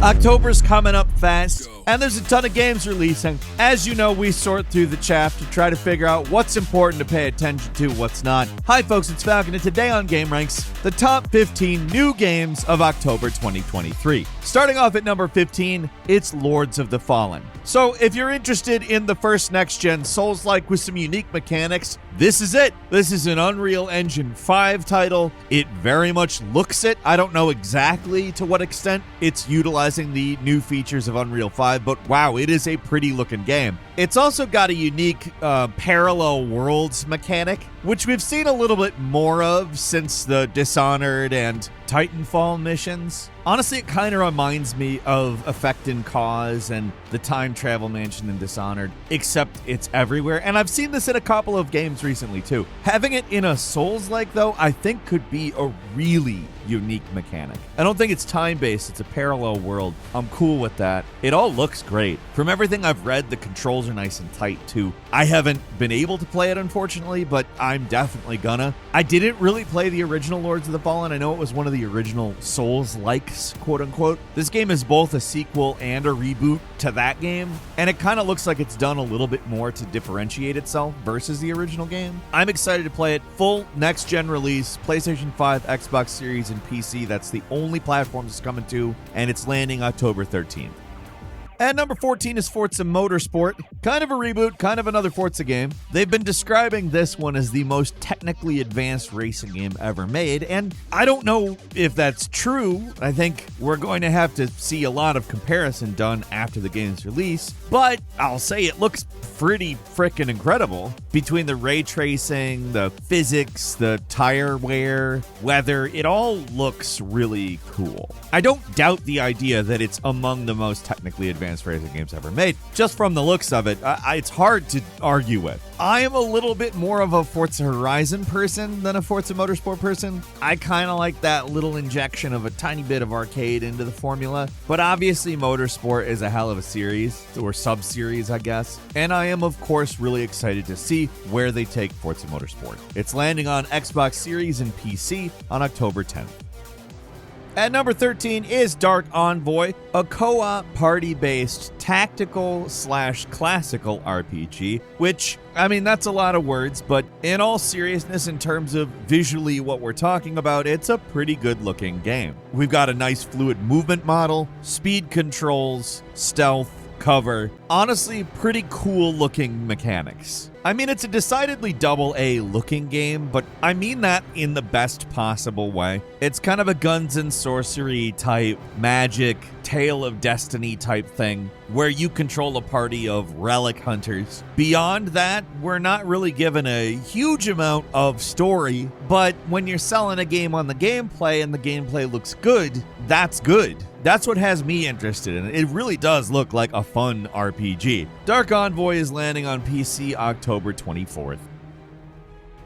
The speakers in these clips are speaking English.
October's coming up fast, and there's a ton of games releasing. As you know, we sort through the chaff to try to figure out what's important to pay attention to, what's not. Hi folks, it's Falcon, and today on GameRanx, the top 15 new games of October 2023. Starting off at number 15, it's Lords of the Fallen. So if you're interested in the first next-gen Souls-like with some unique mechanics, this is it. This is an Unreal Engine 5 title. It very much looks it. I don't know exactly to what extent it's utilizing the new features of Unreal 5, but wow, it is a pretty looking game. It's also got a unique parallel worlds mechanic, which we've seen a little bit more of since the Dishonored and Titanfall missions. Honestly, it kind of reminds me of Effect and Cause and the Time Travel Mansion in Dishonored, except it's everywhere. And I've seen this in a couple of games recently too. Having it in a Souls-like, though, I think could be a really unique mechanic. I don't think it's time-based, it's a parallel world. I'm cool with that. It all looks great. From everything I've read, the controls are nice and tight too. I haven't been able to play it, unfortunately, but I'm definitely gonna. I didn't really play the original Lords of the Fallen. I know it was one of the original Souls-likes, quote-unquote. This game is both a sequel and a reboot to that game, and it kind of looks like it's done a little bit more to differentiate itself versus the original game. I'm excited to play it. Full next-gen release, PlayStation 5, Xbox Series, and PC. That's the only platform it's coming to, and it's landing October 13th. At number 14 is Forza Motorsport. Kind of a reboot, kind of another Forza game. They've been describing this one as the most technically advanced racing game ever made, and I don't know if that's true. I think we're going to have to see a lot of comparison done after the game's release, but I'll say it looks pretty freaking incredible. Between the ray tracing, the physics, the tire wear, weather, it all looks really cool. I don't doubt the idea that it's among the most technically advanced racing games ever made. Just from the looks of it, it's hard to argue with. I am a little bit more of a Forza Horizon person than a Forza Motorsport person. I kind of like that little injection of a tiny bit of arcade into the formula, but obviously Motorsport is a hell of a series, or sub-series, I guess, and I am of course really excited to see where they take Forza Motorsport. It's landing on Xbox Series and PC on October 10th. At number 13 is Dark Envoy, a co-op party-based tactical/classical RPG, which, I mean, that's a lot of words, but in all seriousness, in terms of visually what we're talking about, it's a pretty good-looking game. We've got a nice fluid movement model, speed controls, stealth, cover. Honestly, pretty cool looking mechanics. I mean, it's a decidedly double-A looking game, but I mean that in the best possible way. It's kind of a guns and sorcery type, magic, Tale of Destiny type thing, where you control a party of relic hunters. Beyond that, we're not really given a huge amount of story, but when you're selling a game on the gameplay and the gameplay looks good, that's good. That's what has me interested in it. It really does look like a fun RPG. Dark Envoy is landing on PC October 24th.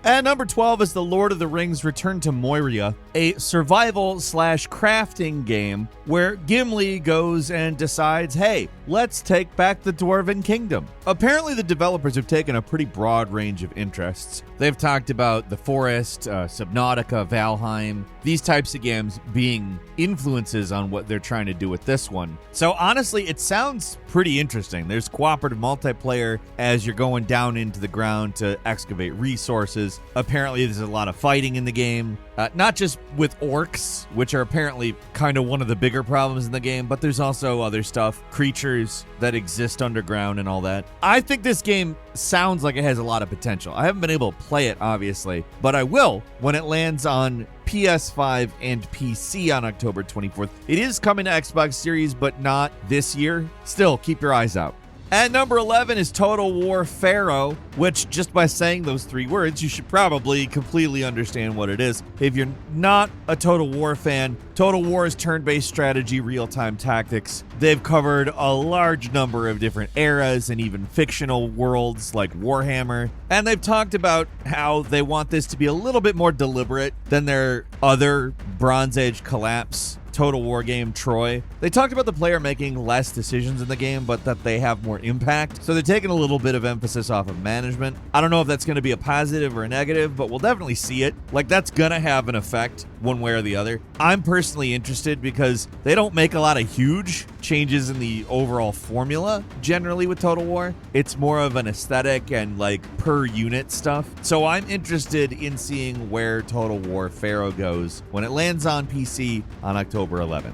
At number 12 is The Lord of the Rings Return to Moria, a survival/crafting game where Gimli goes and decides, hey, let's take back the Dwarven Kingdom. Apparently the developers have taken a pretty broad range of interests. They've talked about the Forest, Subnautica, Valheim, these types of games being influences on what they're trying to do with this one. So honestly, it sounds pretty interesting. There's cooperative multiplayer as you're going down into the ground to excavate resources. Apparently there's a lot of fighting in the game, not just with orcs, which are apparently kind of one of the bigger problems in the game, but there's also other stuff, creatures that exist underground and all that. I think this game sounds like it has a lot of potential. I haven't been able to play it, obviously, but I will when it lands on PS5 and PC on October 24th. It is coming to Xbox Series, but not this year. Still, keep your eyes out. At number 11 is Total War Pharaoh, which just by saying those three words, you should probably completely understand what it is. If you're not a Total War fan, Total War is turn-based strategy, real-time tactics. They've covered a large number of different eras and even fictional worlds like Warhammer. And they've talked about how they want this to be a little bit more deliberate than their other Bronze Age collapse Total War game, Troy. They talked about the player making less decisions in the game, but that they have more impact. So they're taking a little bit of emphasis off of management. I don't know if that's going to be a positive or a negative, but we'll definitely see it. Like, that's going to have an effect one way or the other. I'm personally interested because they don't make a lot of huge changes in the overall formula generally with Total War. It's more of an aesthetic and like per unit stuff. So I'm interested in seeing where Total War Pharaoh goes when it lands on PC on October 11th.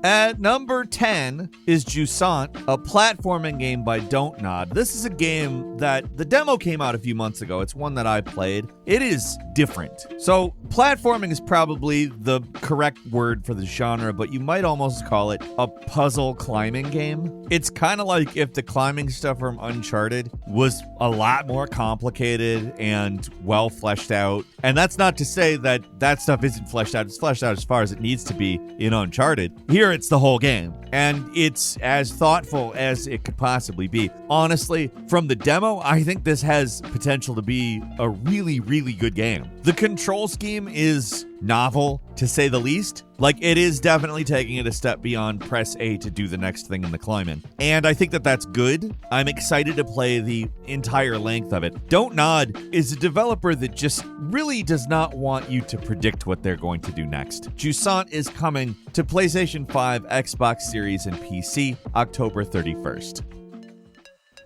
At number 10 is Jusant, a platforming game by Don't Nod. This is a game that the demo came out a few months ago. It's one that I played. It is different. So platforming is probably the correct word for the genre, but you might almost call it a puzzle climbing game. It's kind of like if the climbing stuff from Uncharted was a lot more complicated and well fleshed out. And that's not to say that that stuff isn't fleshed out. It's fleshed out as far as it needs to be in Uncharted. Here it's the whole game, and it's as thoughtful as it could possibly be. Honestly, from the demo, I think this has potential to be a really, really good game. The control scheme is novel, to say the least. Like, it is definitely taking it a step beyond press A to do the next thing in the climbing. And I think that that's good. I'm excited to play the entire length of it. Don't Nod is a developer that just really does not want you to predict what they're going to do next. Jusant is coming to PlayStation 5, Xbox Series, and PC October 31st.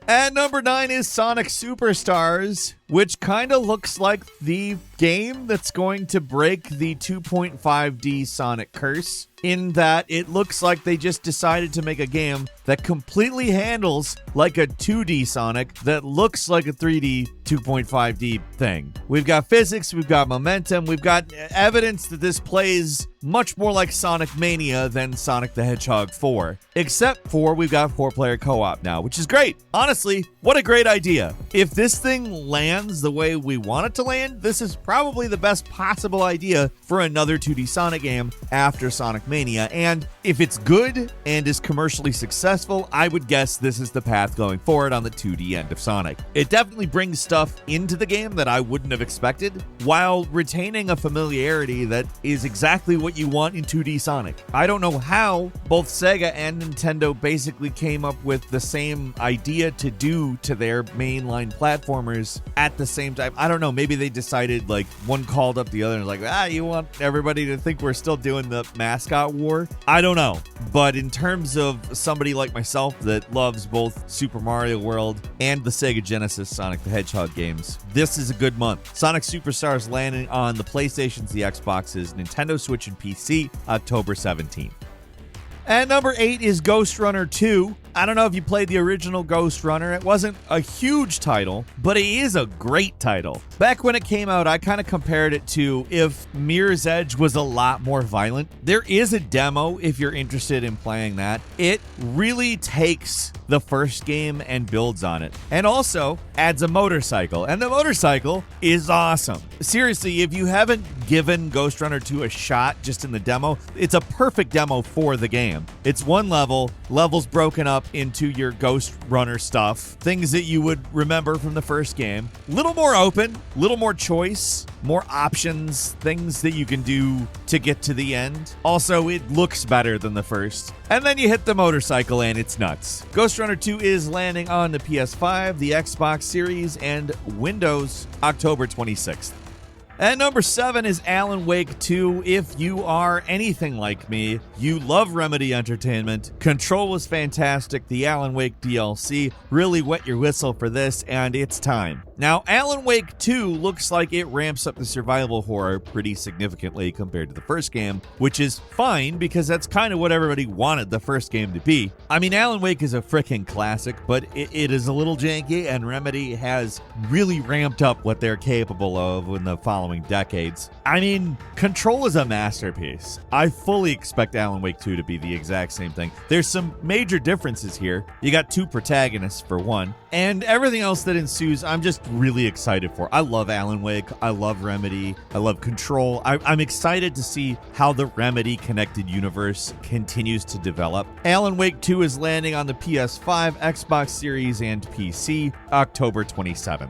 At number 9 is Sonic Superstars, which kind of looks like the game that's going to break the 2.5D Sonic curse, in that it looks like they just decided to make a game that completely handles like a 2D Sonic that looks like a 3D 2.5D thing. We've got physics, we've got momentum, we've got evidence that this plays much more like Sonic Mania than Sonic the Hedgehog 4. Except for we've got 4-player co-op now, which is great. Honestly, what a great idea. If this thing lands the way we want it to land, this is probably the best possible idea for another 2D Sonic game after Sonic Mania. And if it's good and is commercially successful, I would guess this is the path going forward on the 2D end of Sonic. It definitely brings stuff into the game that I wouldn't have expected, while retaining a familiarity that is exactly what you want in 2D Sonic. I don't know how both Sega and Nintendo basically came up with the same idea to do to their mainline platformers at the same time. I don't know, maybe they decided, like, one called up the other and was like, you want everybody to think we're still doing the mascot war? I don't know. But in terms of somebody like myself that loves both Super Mario World and the Sega Genesis Sonic the Hedgehog games, this is a good month. Sonic Superstars landing on the PlayStations, the Xboxes, Nintendo Switch, and PC October 17th. At number 8 is Ghostrunner 2. I don't know if you played the original Ghostrunner. It wasn't a huge title, but it is a great title. Back when it came out, I kind of compared it to if Mirror's Edge was a lot more violent. There is a demo if you're interested in playing that. It really takes the first game and builds on it, and also adds a motorcycle, and the motorcycle is awesome. Seriously, if you haven't given Ghostrunner 2 a shot just in the demo, it's a perfect demo for the game. It's one level, levels broken up into your Ghostrunner stuff, things that you would remember from the first game. Little more open, little more choice, more options, things that you can do to get to the end. Also, it looks better than the first. And then you hit the motorcycle and it's nuts. Ghostrunner 2 is landing on the PS5, the Xbox Series, and Windows October 26th. At number 7 is Alan Wake 2. If you are anything like me, you love Remedy Entertainment. Control was fantastic. The Alan Wake DLC really wet your whistle for this, and it's time. Now, Alan Wake 2 looks like it ramps up the survival horror pretty significantly compared to the first game, which is fine because that's kind of what everybody wanted the first game to be. I mean, Alan Wake is a freaking classic, but it is a little janky, and Remedy has really ramped up what they're capable of in the following decades. I mean, Control is a masterpiece. I fully expect Alan Wake 2 to be the exact same thing. There's some major differences here. You got 2 protagonists for one, and everything else that ensues, I'm just really excited for. I love Alan Wake. I love Remedy. I love Control. I'm excited to see how the Remedy connected universe continues to develop. Alan Wake 2 is landing on the PS5, Xbox Series, and PC October 27th.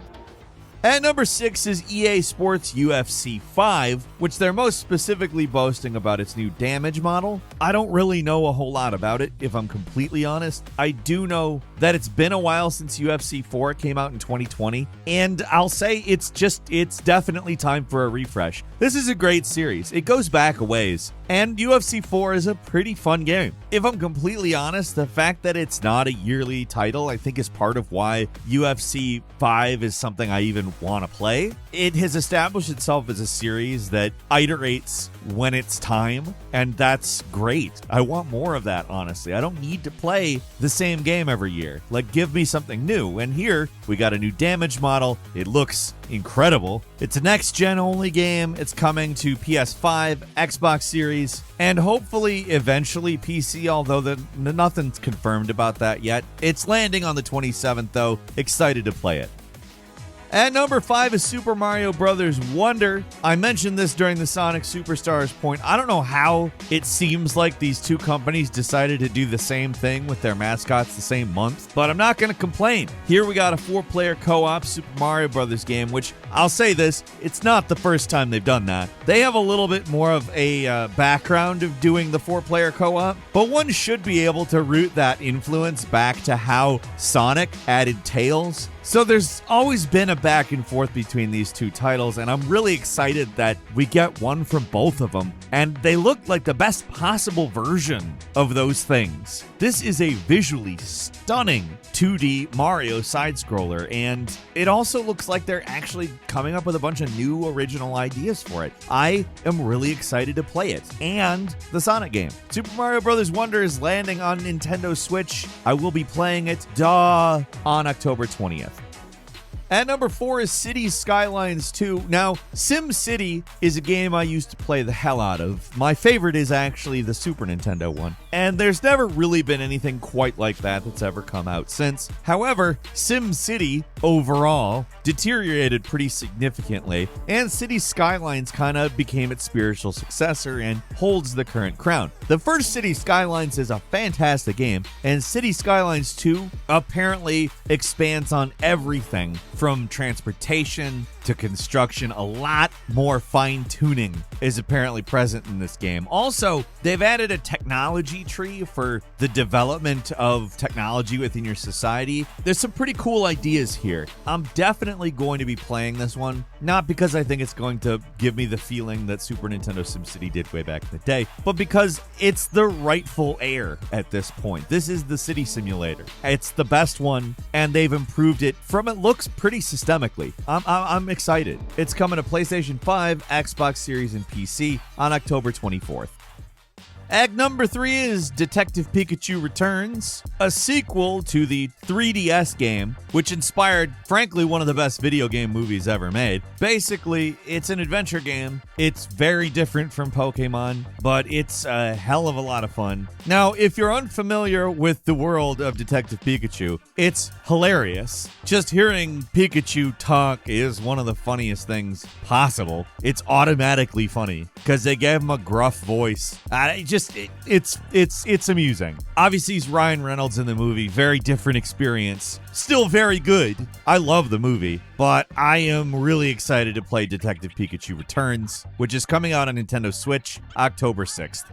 At number 6 is EA Sports UFC 5, which they're most specifically boasting about its new damage model. I don't really know a whole lot about it, if I'm completely honest. I do know that it's been a while since UFC 4 came out in 2020, and I'll say it's definitely time for a refresh. This is a great series. It goes back a ways, and UFC 4 is a pretty fun game. If I'm completely honest, the fact that it's not a yearly title, I think is part of why UFC 5 is something I even want to play. It has established itself as a series that iterates when it's time, and that's great. I want more of that, honestly. I don't need to play the same game every year. Like, give me something new. And here, we got a new damage model. It looks incredible. It's a next-gen only game. It's coming to PS5, Xbox Series, and hopefully eventually PC, although nothing's confirmed about that yet. It's landing on the 27th, though. Excited to play it. At number 5 is Super Mario Bros. Wonder. I mentioned this during the Sonic Superstars point. I don't know how it seems like these two companies decided to do the same thing with their mascots the same month, but I'm not going to complain. Here we got a 4-player co-op Super Mario Bros. Game, which I'll say this, it's not the first time they've done that. They have a little bit more of a background of doing the 4-player co-op, but one should be able to root that influence back to how Sonic added Tails. So there's always been a back and forth between these two titles, and I'm really excited that we get one from both of them, and they look like the best possible version of those things. This is a visually stunning 2D Mario side-scroller, and it also looks like they're actually coming up with a bunch of new original ideas for it. I am really excited to play it, and the Sonic game. Super Mario Bros. Wonder is landing on Nintendo Switch. I will be playing it, on October 20th. At number 4 is Cities Skylines 2. Now, SimCity is a game I used to play the hell out of. My favorite is actually the Super Nintendo one, and there's never really been anything quite like that that's ever come out since. However, SimCity overall deteriorated pretty significantly, and Cities Skylines kind of became its spiritual successor and holds the current crown. The first Cities Skylines is a fantastic game, and Cities Skylines 2 apparently expands on everything from transportation to construction. A lot more fine-tuning is apparently present in this game. Also, they've added a technology tree for the development of technology within your society. There's some pretty cool ideas here. I'm definitely going to be playing this one, not because I think it's going to give me the feeling that Super Nintendo SimCity did way back in the day, but because it's the rightful heir at this point. This is the city simulator. It's the best one, and they've improved it from it looks pretty systemically. I'm excited. It's coming to PlayStation 5, Xbox Series, and PC on October 24th. At number 3 is Detective Pikachu Returns, a sequel to the 3DS game, which inspired, frankly, one of the best video game movies ever made. Basically, it's an adventure game. It's very different from Pokemon, but it's a hell of a lot of fun. Now, if you're unfamiliar with the world of Detective Pikachu, it's hilarious. Just hearing Pikachu talk is one of the funniest things possible. It's automatically funny because they gave him a gruff voice. It's amusing. Obviously, he's Ryan Reynolds in the movie. Very different experience. Still very good. I love the movie, but I am really excited to play Detective Pikachu Returns, which is coming out on Nintendo Switch October 6th.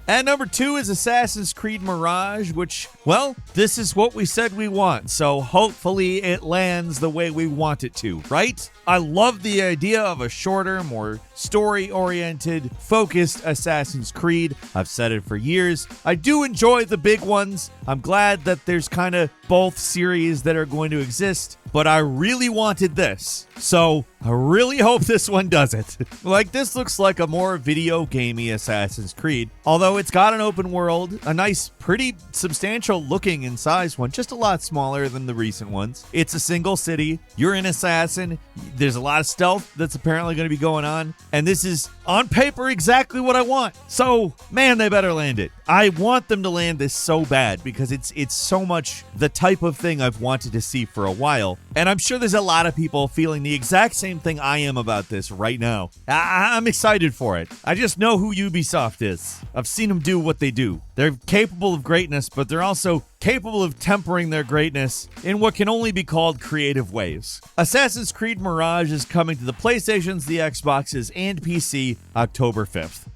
At number 2 is Assassin's Creed Mirage, which, well, this is what we said we want, so hopefully it lands the way we want it to, right? I love the idea of a shorter, more story-oriented, focused Assassin's Creed. I've said it for years. I do enjoy the big ones. I'm glad that there's kind of both series that are going to exist, but I really wanted this, so I really hope this one does it. Like, this looks like a more video gamey Assassin's Creed, although it's got an open world, a nice, pretty substantial looking and size one, just a lot smaller than the recent ones. It's a single city, you're an assassin, there's a lot of stealth that's apparently going to be going on, and this is, on paper, exactly what I want. So, man, they better land it. I want them to land this so bad because it's so much the type of thing I've wanted to see for a while. And I'm sure there's a lot of people feeling the exact same thing I am about this right now. I'm excited for it. I just know who Ubisoft is. I've seen them do what they do. They're capable of greatness, but they're also capable of tempering their greatness in what can only be called creative ways. Assassin's Creed Mirage is coming to the PlayStations, the Xboxes, and PC October 5th.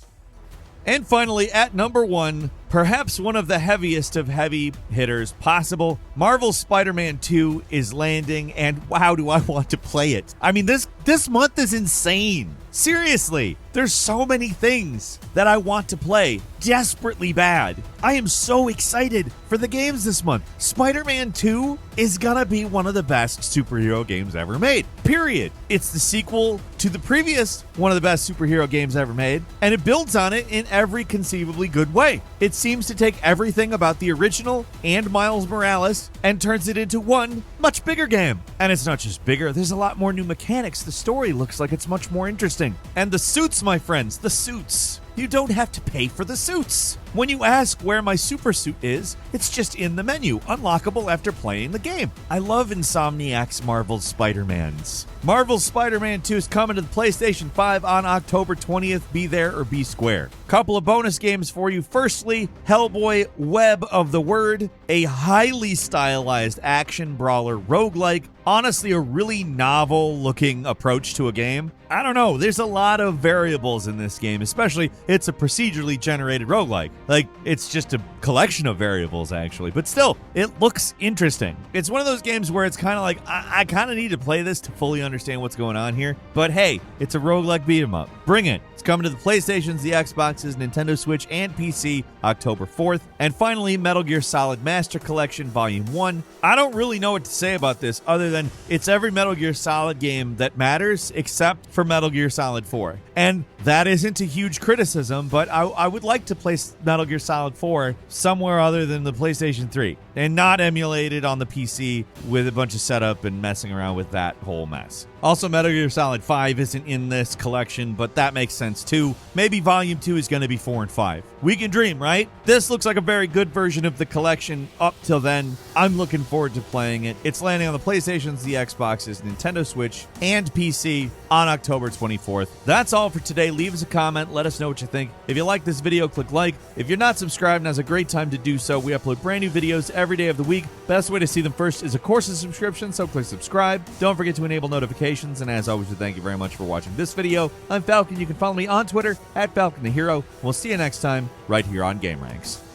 And finally, at number 1, perhaps one of the heaviest of heavy hitters possible, Marvel's Spider-Man 2 is landing, and wow, do I want to play it. I mean, this month is insane. Seriously, there's so many things that I want to play desperately bad. I am so excited for the games this month. Spider-Man 2 is gonna be one of the best superhero games ever made, period. It's the sequel to the previous one of the best superhero games ever made, and it builds on it in every conceivably good way. It seems to take everything about the original and Miles Morales and turns it into one much bigger game. And it's not just bigger, there's a lot more new mechanics. The story looks like it's much more interesting. And the suits, my friends, the suits. You don't have to pay for the suits. When you ask where my super suit is, it's just in the menu, unlockable after playing the game. I love Insomniac's Marvel's Spider-Mans. Marvel's Spider-Man 2 is coming to the PlayStation 5 on October 20th. Be there or be square. Couple of bonus games for you. Firstly, Hellboy Web of the Word, a highly stylized action brawler roguelike. Honestly, a really novel-looking approach to a game. I don't know, there's a lot of variables in this game, especially it's a procedurally generated roguelike. Like, it's just a collection of variables, actually. But still, it looks interesting. It's one of those games where it's kind of like, I kind of need to play this to fully understand what's going on here. But hey, it's a roguelike beat 'em up. Bring it. It's coming to the PlayStations, the Xboxes, Nintendo Switch, and PC October 4th. And finally, Metal Gear Solid Master Collection Volume 1. I don't really know what to say about this other than it's every Metal Gear Solid game that matters except for Metal Gear Solid 4. And that isn't a huge criticism, but I would like to play Metal Gear Solid 4 somewhere other than the PlayStation 3 and not emulated on the PC with a bunch of setup and messing around with that whole mess. Also, Metal Gear Solid 5 isn't in this collection, but that makes sense too. Maybe Volume 2 is going to be 4 and 5. We can dream, right? This looks like a very good version of the collection up till then. I'm looking forward to playing it. It's landing on the PlayStations, the Xboxes, Nintendo Switch, and PC on October 24th. That's all for today. Leave us a comment. Let us know what you think. If you like this video, click like. If you're not subscribed, now's a great time to do so. We upload brand new videos every day of the week. Best way to see them first is, of course, a subscription, so click subscribe. Don't forget to enable notifications, and as always, we thank you very much for watching this video. I'm Falcon. You can follow me on Twitter at Falcon the Hero. We'll see you next time right here on GameRanx.